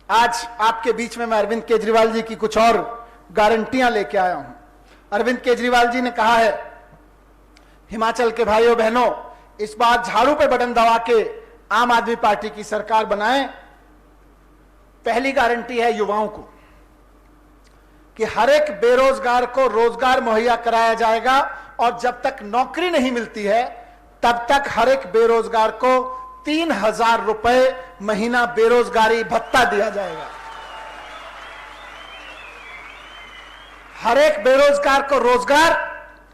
आज आपके बीच में मैं अरविंद केजरीवाल जी की कुछ और गारंटियां लेके आया हूं। अरविंद केजरीवाल जी ने कहा है, हिमाचल के भाइयों बहनों, इस बार झाड़ू पे बटन दबा के आम आदमी पार्टी की सरकार बनाएं। पहली गारंटी है युवाओं को कि हर एक बेरोजगार को रोजगार मुहैया कराया जाएगा और जब तक नौकरी नहीं मिलती है तब तक हर एक बेरोजगार को 3,000 रुपए महीना बेरोजगारी भत्ता दिया जाएगा। हर एक बेरोजगार को रोजगार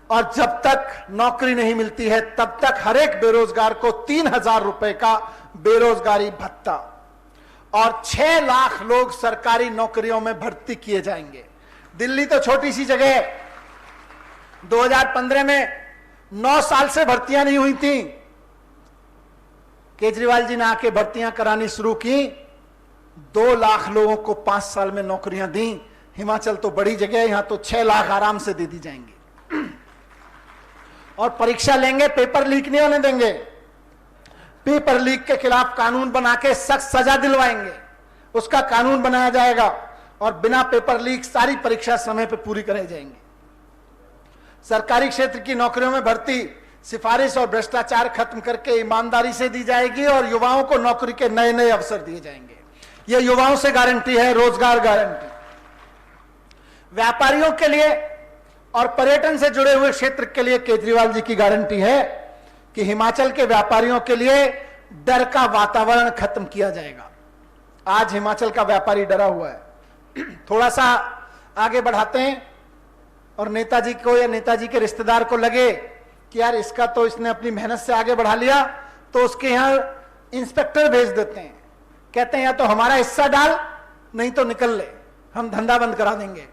और जब तक नौकरी नहीं मिलती है तब तक हर एक बेरोजगार को 3,000 रुपए का बेरोजगारी भत्ता और 6 लाख लोग सरकारी नौकरियों में भर्ती किए जाएंगे। दिल्ली तो छोटी सी जगह है, 2015 में 9 साल से भर्तियां नहीं हुई थी। केजरीवाल जी ने आके भर्तियां करानी शुरू की, 2 लाख लोगों को 5 साल में नौकरियां दी। हिमाचल तो बड़ी जगह है, यहां तो 6 लाख आराम से दे दी जाएंगी। और परीक्षा लेंगे, पेपर लीक नहीं होने देंगे। पेपर लीक के खिलाफ कानून बना के सख्त सजा दिलवाएंगे, उसका कानून बनाया जाएगा और बिना पेपर लीक सारी परीक्षा समय पर पूरी कराई जाएंगी। सरकारी क्षेत्र की नौकरियों में भर्ती सिफारिश और भ्रष्टाचार खत्म करके ईमानदारी से दी जाएगी और युवाओं को नौकरी के नए नए अवसर दिए जाएंगे। यह युवाओं से गारंटी है, रोजगार गारंटी। व्यापारियों के लिए और पर्यटन से जुड़े हुए क्षेत्र के लिए केजरीवाल जी की गारंटी है कि हिमाचल के व्यापारियों के लिए डर का वातावरण खत्म किया जाएगा। आज हिमाचल का व्यापारी डरा हुआ है। थोड़ा सा आगे बढ़ाते हैं और नेताजी को या नेताजी के रिश्तेदार को लगे कि यार इसका तो इसने अपनी मेहनत से आगे बढ़ा लिया, तो उसके यहां इंस्पेक्टर भेज देते हैं। कहते हैं या तो हमारा हिस्सा डाल, नहीं तो निकल ले, हम धंधा बंद करा देंगे।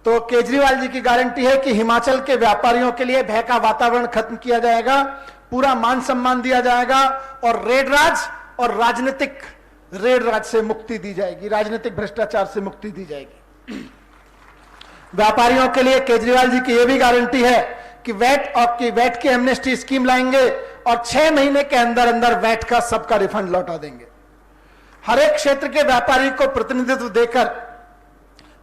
तो केजरीवाल जी की गारंटी है कि हिमाचल के व्यापारियों के लिए भय का वातावरण खत्म किया जाएगा, पूरा मान सम्मान दिया जाएगा और रेड राज और राजनीतिक रेड राज से मुक्ति दी जाएगी, राजनीतिक भ्रष्टाचार से मुक्ति दी जाएगी। व्यापारियों के लिए केजरीवाल जी की यह भी गारंटी है कि वैट की एमनेस्टी स्कीम लाएंगे और 6 महीने के अंदर अंदर वैट का सबका रिफंड लौटा देंगे। हर एक क्षेत्र के व्यापारी को प्रतिनिधित्व देकर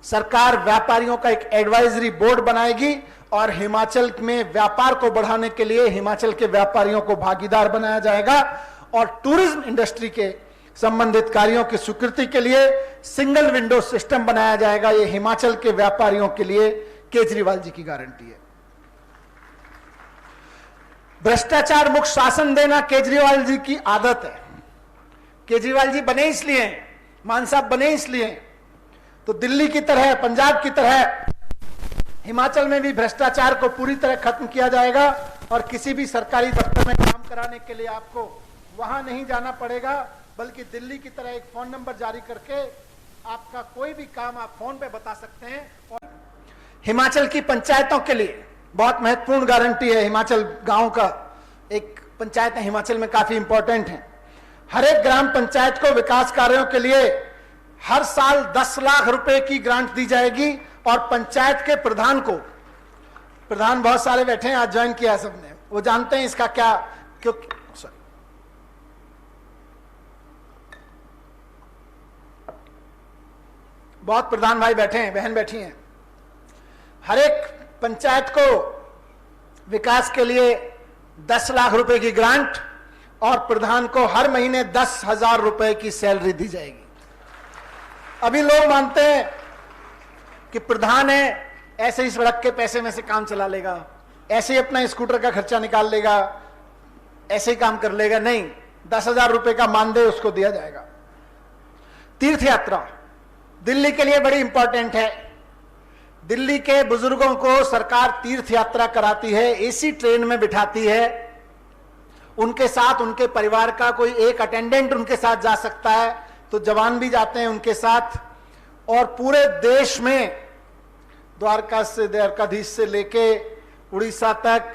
सरकार व्यापारियों का एक एडवाइजरी बोर्ड बनाएगी और हिमाचल में व्यापार को बढ़ाने के लिए हिमाचल के व्यापारियों को भागीदार बनाया जाएगा और टूरिज्म इंडस्ट्री के संबंधित कार्यों की स्वीकृति के लिए सिंगल विंडो सिस्टम बनाया जाएगा। यह हिमाचल के व्यापारियों के लिए केजरीवाल जी की गारंटी है। भ्रष्टाचार मुक्त शासन देना केजरीवाल जी की आदत है। केजरीवाल जी बने इसलिए, मान साहब बने इसलिए, तो दिल्ली की तरह, पंजाब की तरह हिमाचल में भी भ्रष्टाचार को पूरी तरह खत्म किया जाएगा और किसी भी सरकारी दफ्तर में काम कराने के लिए आपको वहां नहीं जाना पड़ेगा, बल्कि दिल्ली की तरह एक फोन नंबर जारी करके आपका कोई भी काम आप फोन पे बता सकते हैं। और हिमाचल की पंचायतों के लिए बहुत महत्वपूर्ण गारंटी है। हिमाचल गांव का एक पंचायत हिमाचल में काफी इंपॉर्टेंट है। हर एक ग्राम पंचायत को विकास कार्यों के लिए हर साल 10 लाख रुपए की ग्रांट दी जाएगी और पंचायत के प्रधान को, प्रधान बहुत सारे बैठे हैं, आज ज्वाइन किया सबने, वो जानते हैं इसका क्या, क्योंकि बहुत प्रधान भाई बैठे हैं, बहन बैठी हैं। हर एक पंचायत को विकास के लिए 10 लाख रुपए की ग्रांट और प्रधान को हर महीने 10,000 रुपए की सैलरी दी जाएगी। अभी लोग मानते हैं कि प्रधान है, ऐसे ही सड़क के पैसे में से काम चला लेगा, ऐसे ही अपना स्कूटर का खर्चा निकाल लेगा, ऐसे ही काम कर लेगा। नहीं, 10,000 रुपए का मानदेय उसको दिया जाएगा। तीर्थ यात्रा दिल्ली के लिए बड़ी इंपॉर्टेंट है। दिल्ली के बुजुर्गों को सरकार तीर्थ यात्रा कराती है, एसी ट्रेन में बिठाती है, उनके साथ उनके परिवार का कोई एक अटेंडेंट उनके साथ जा सकता है, तो जवान भी जाते हैं उनके साथ। और पूरे देश में द्वारका से, द्वारकाधीश से लेके उड़ीसा तक,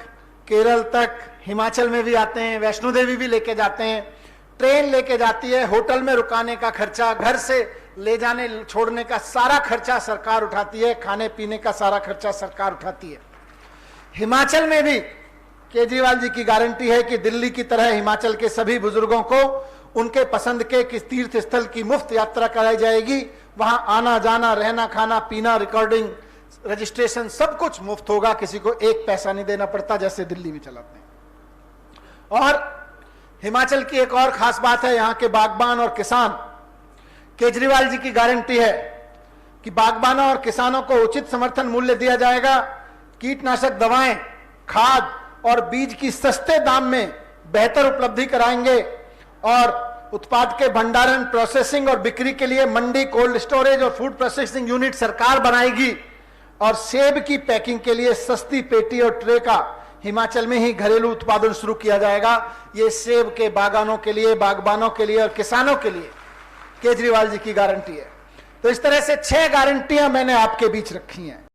केरल तक, हिमाचल में भी आते हैं, वैष्णो देवी भी लेके जाते हैं। ट्रेन लेके जाती है, होटल में रुकाने का खर्चा, घर से ले जाने छोड़ने का सारा खर्चा सरकार उठाती है, खाने पीने का सारा खर्चा सरकार उठाती है। हिमाचल में भी केजरीवाल जी की गारंटी है कि दिल्ली की तरह हिमाचल के सभी बुजुर्गों को उनके पसंद के किस तीर्थ स्थल की मुफ्त यात्रा कराई जाएगी। वहां आना जाना, रहना, खाना पीना, रिकॉर्डिंग, रजिस्ट्रेशन सब कुछ मुफ्त होगा, किसी को एक पैसा नहीं देना पड़ता जैसे दिल्ली में चलाते हैं। और हिमाचल की एक और खास बात है, यहां के बागबान और किसान, केजरीवाल जी की गारंटी है कि बागबानों और किसानों को उचित समर्थन मूल्य दिया जाएगा, कीटनाशक दवाएं, खाद और बीज की सस्ते दाम में बेहतर उपलब्धि कराएंगे और उत्पाद के भंडारण, प्रोसेसिंग और बिक्री के लिए मंडी, कोल्ड स्टोरेज और फूड प्रोसेसिंग यूनिट सरकार बनाएगी और सेब की पैकिंग के लिए सस्ती पेटी और ट्रे का हिमाचल में ही घरेलू उत्पादन शुरू किया जाएगा। ये सेब के बागानों के लिए, बागबानों के लिए और किसानों के लिए केजरीवाल जी की गारंटी है। तो इस तरह से 6 गारंटियां मैंने आपके बीच रखी हैं।